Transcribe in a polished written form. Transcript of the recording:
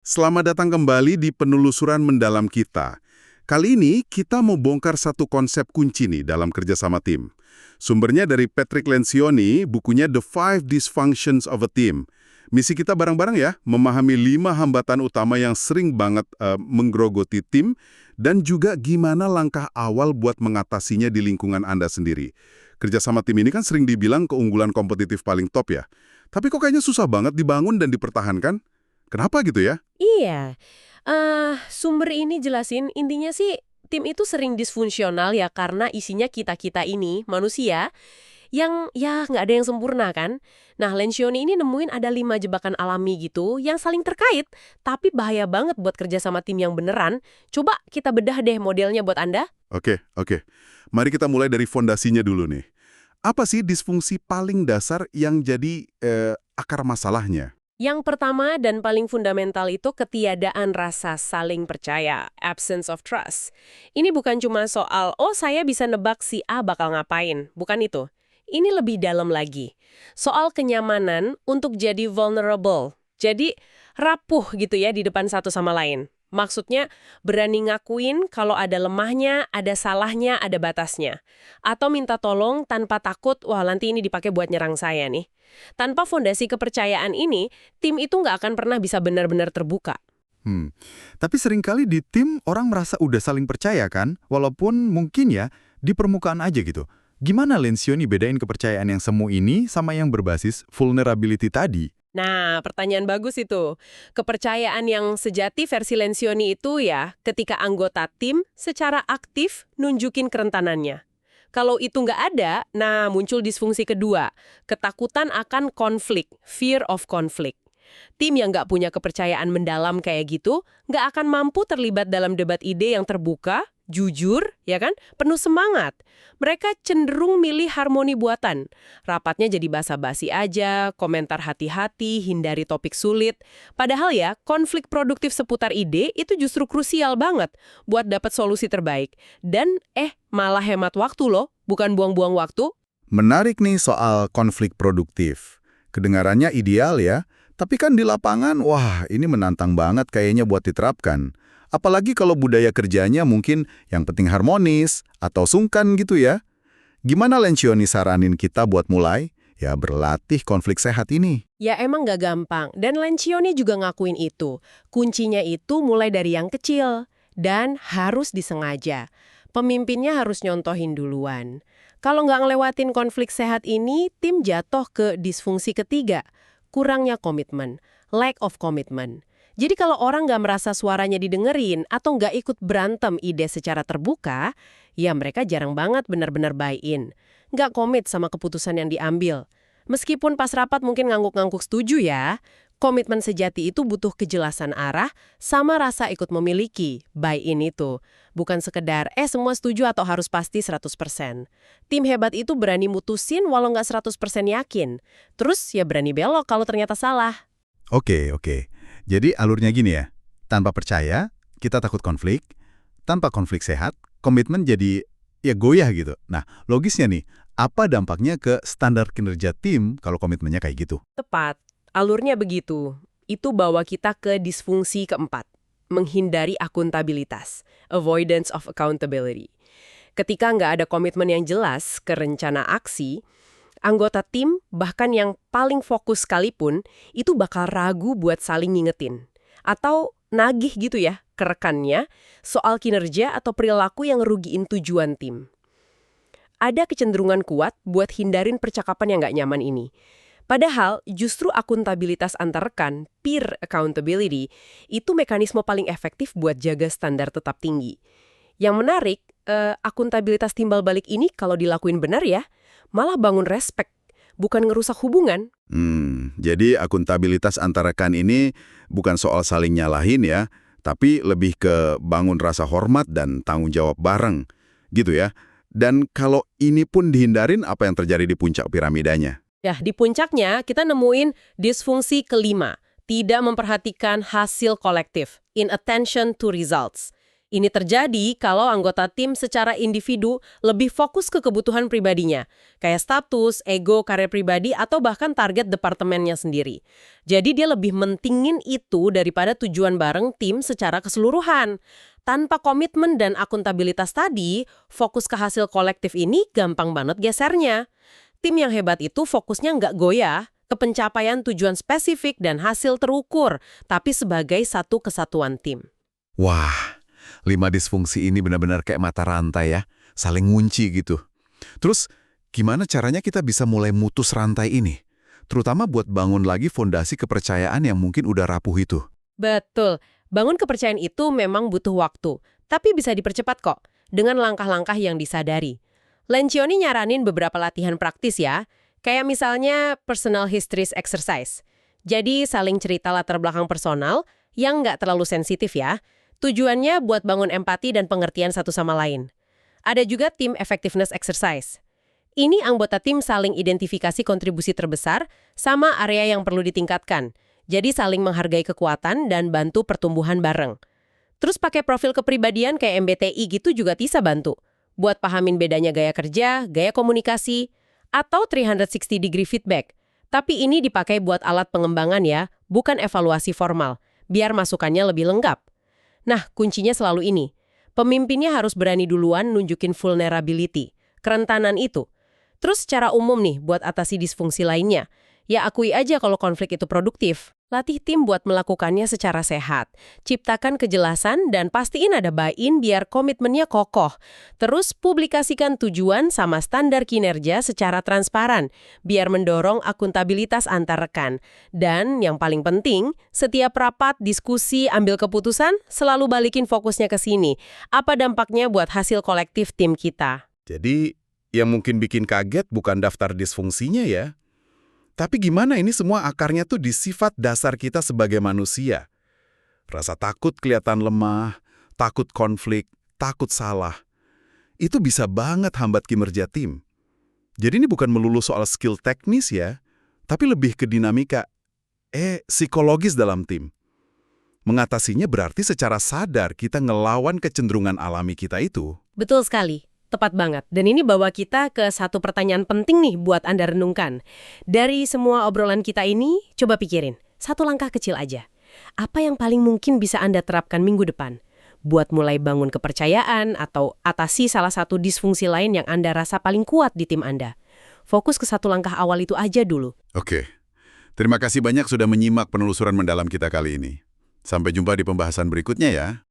Selamat datang kembali di penelusuran mendalam kita. Kali ini kita mau bongkar satu konsep kunci nih dalam kerjasama tim. Sumbernya dari Patrick Lencioni, bukunya The Five Dysfunctions of a Team. Misi kita bareng-bareng ya, memahami 5 hambatan utama yang sering banget menggerogoti tim, dan juga gimana langkah awal buat mengatasinya di lingkungan Anda sendiri. Kerjasama tim ini kan sering dibilang keunggulan kompetitif paling top ya. Tapi kok kayaknya susah banget dibangun dan dipertahankan? Kenapa gitu ya? Iya, sumber ini jelasin intinya sih tim itu sering disfungsional ya karena isinya kita-kita ini, manusia, yang ya nggak ada yang sempurna kan. Nah, Lencioni ini nemuin ada 5 jebakan alami gitu yang saling terkait, tapi bahaya banget buat kerja sama tim yang beneran. Coba kita bedah deh modelnya buat Anda. Oke. Mari kita mulai dari fondasinya dulu nih. Apa sih disfungsi paling dasar yang jadi akar masalahnya? Yang pertama dan paling fundamental itu ketiadaan rasa saling percaya, absence of trust. Ini bukan cuma soal, oh saya bisa nebak si A bakal ngapain, bukan itu. Ini lebih dalam lagi. Soal kenyamanan untuk jadi vulnerable. Jadi rapuh gitu ya di depan satu sama lain. Maksudnya berani ngakuin kalau ada lemahnya, ada salahnya, ada batasnya. Atau minta tolong tanpa takut, wah nanti ini dipakai buat nyerang saya nih. Tanpa fondasi kepercayaan ini, tim itu nggak akan pernah bisa benar-benar terbuka. Hmm. Tapi seringkali di tim orang merasa udah saling percaya kan, walaupun mungkin ya di permukaan aja gitu. Gimana Lencioni bedain kepercayaan yang semu ini sama yang berbasis vulnerability tadi? Nah, pertanyaan bagus itu. Kepercayaan yang sejati versi Lencioni itu ya, ketika anggota tim secara aktif nunjukin kerentanannya. Kalau itu nggak ada, nah muncul disfungsi kedua, ketakutan akan konflik, fear of conflict. Tim yang nggak punya kepercayaan mendalam kayak gitu, nggak akan mampu terlibat dalam debat ide yang terbuka, jujur, ya kan, penuh semangat. Mereka cenderung milih harmoni buatan. Rapatnya jadi basa-basi aja, komentar hati-hati, hindari topik sulit. Padahal ya, konflik produktif seputar ide itu justru krusial banget buat dapat solusi terbaik. Dan malah hemat waktu loh, bukan buang-buang waktu. Menarik nih soal konflik produktif. Kedengarannya ideal ya, tapi kan di lapangan, wah ini menantang banget kayaknya buat diterapkan. Apalagi kalau budaya kerjanya mungkin yang penting harmonis atau sungkan gitu ya. Gimana Lencioni saranin kita buat mulai? Ya berlatih konflik sehat ini. Ya emang gak gampang, dan Lencioni juga ngakuin itu. Kuncinya itu mulai dari yang kecil, dan harus disengaja. Pemimpinnya harus nyontohin duluan. Kalau nggak ngelewatin konflik sehat ini, tim jatuh ke disfungsi ketiga, kurangnya komitmen, lack of commitment. Jadi kalau orang nggak merasa suaranya didengerin atau nggak ikut berantem ide secara terbuka, ya mereka jarang banget benar-benar buy-in. Nggak komit sama keputusan yang diambil. Meskipun pas rapat mungkin ngangguk-ngangguk setuju ya, komitmen sejati itu butuh kejelasan arah sama rasa ikut memiliki, buy-in itu. Bukan sekedar, semua setuju atau harus pasti 100%. Tim hebat itu berani mutusin walau nggak 100% yakin. Terus ya berani belok kalau ternyata salah. Oke. Jadi alurnya gini ya, tanpa percaya, kita takut konflik, tanpa konflik sehat, komitmen jadi ya goyah gitu. Nah, logisnya nih, apa dampaknya ke standar kinerja tim kalau komitmennya kayak gitu? Tepat, alurnya begitu. Itu bawa kita ke disfungsi keempat, menghindari akuntabilitas, avoidance of accountability. Ketika nggak ada komitmen yang jelas ke rencana aksi, anggota tim, bahkan yang paling fokus sekalipun, itu bakal ragu buat saling ngingetin. Atau nagih gitu ya, ke rekannya, soal kinerja atau perilaku yang rugiin tujuan tim. Ada kecenderungan kuat buat hindarin percakapan yang nggak nyaman ini. Padahal justru akuntabilitas antar rekan, peer accountability, itu mekanisme paling efektif buat jaga standar tetap tinggi. Yang menarik, akuntabilitas timbal balik ini kalau dilakuin benar ya, malah bangun respek, bukan ngerusak hubungan. Jadi akuntabilitas antar rekan ini bukan soal saling nyalahin ya, tapi lebih ke bangun rasa hormat dan tanggung jawab bareng, gitu ya. Dan kalau ini pun dihindarin, apa yang terjadi di puncak piramidanya? Ya, di puncaknya kita nemuin disfungsi kelima, tidak memperhatikan hasil kolektif, inattention to results. Ini terjadi kalau anggota tim secara individu lebih fokus ke kebutuhan pribadinya, kayak status, ego, karir pribadi, atau bahkan target departemennya sendiri. Jadi dia lebih mentingin itu daripada tujuan bareng tim secara keseluruhan. Tanpa komitmen dan akuntabilitas tadi, fokus ke hasil kolektif ini gampang banget gesernya. Tim yang hebat itu fokusnya nggak goyah ke pencapaian tujuan spesifik dan hasil terukur, tapi sebagai satu kesatuan tim. Wah, 5 disfungsi ini benar-benar kayak mata rantai ya, saling ngunci gitu. Terus, gimana caranya kita bisa mulai mutus rantai ini? Terutama buat bangun lagi fondasi kepercayaan yang mungkin udah rapuh itu. Betul, bangun kepercayaan itu memang butuh waktu, tapi bisa dipercepat kok, dengan langkah-langkah yang disadari. Lencioni nyaranin beberapa latihan praktis ya, kayak misalnya personal histories exercise. Jadi saling cerita latar belakang personal yang nggak terlalu sensitif ya. Tujuannya buat bangun empati dan pengertian satu sama lain. Ada juga tim effectiveness exercise. Ini anggota tim saling identifikasi kontribusi terbesar sama area yang perlu ditingkatkan. Jadi saling menghargai kekuatan dan bantu pertumbuhan bareng. Terus pakai profil kepribadian kayak MBTI gitu juga bisa bantu. Buat pahamin bedanya gaya kerja, gaya komunikasi, atau 360 degree feedback. Tapi ini dipakai buat alat pengembangan ya, bukan evaluasi formal, biar masukannya lebih lengkap. Nah, kuncinya selalu ini. Pemimpinnya harus berani duluan nunjukin vulnerability, kerentanan itu. Terus secara umum nih, buat atasi disfungsi lainnya, ya akui aja kalau konflik itu produktif. Latih tim buat melakukannya secara sehat. Ciptakan kejelasan dan pastiin ada buy-in biar komitmennya kokoh. Terus publikasikan tujuan sama standar kinerja secara transparan, biar mendorong akuntabilitas antar rekan. Dan yang paling penting, setiap rapat, diskusi, ambil keputusan, selalu balikin fokusnya ke sini. Apa dampaknya buat hasil kolektif tim kita? Jadi, yang mungkin bikin kaget bukan daftar disfungsinya ya. Tapi gimana ini semua akarnya tuh di sifat dasar kita sebagai manusia. Rasa takut kelihatan lemah, takut konflik, takut salah. Itu bisa banget hambat kinerja tim. Jadi ini bukan melulu soal skill teknis ya, tapi lebih ke dinamika, psikologis dalam tim. Mengatasinya berarti secara sadar kita ngelawan kecenderungan alami kita itu. Betul sekali. Tepat banget. Dan ini bawa kita ke satu pertanyaan penting nih buat Anda renungkan. Dari semua obrolan kita ini, coba pikirin. Satu langkah kecil aja. Apa yang paling mungkin bisa Anda terapkan minggu depan? Buat mulai bangun kepercayaan atau atasi salah satu disfungsi lain yang Anda rasa paling kuat di tim Anda. Fokus ke satu langkah awal itu aja dulu. Oke. Terima kasih banyak sudah menyimak penelusuran mendalam kita kali ini. Sampai jumpa di pembahasan berikutnya ya.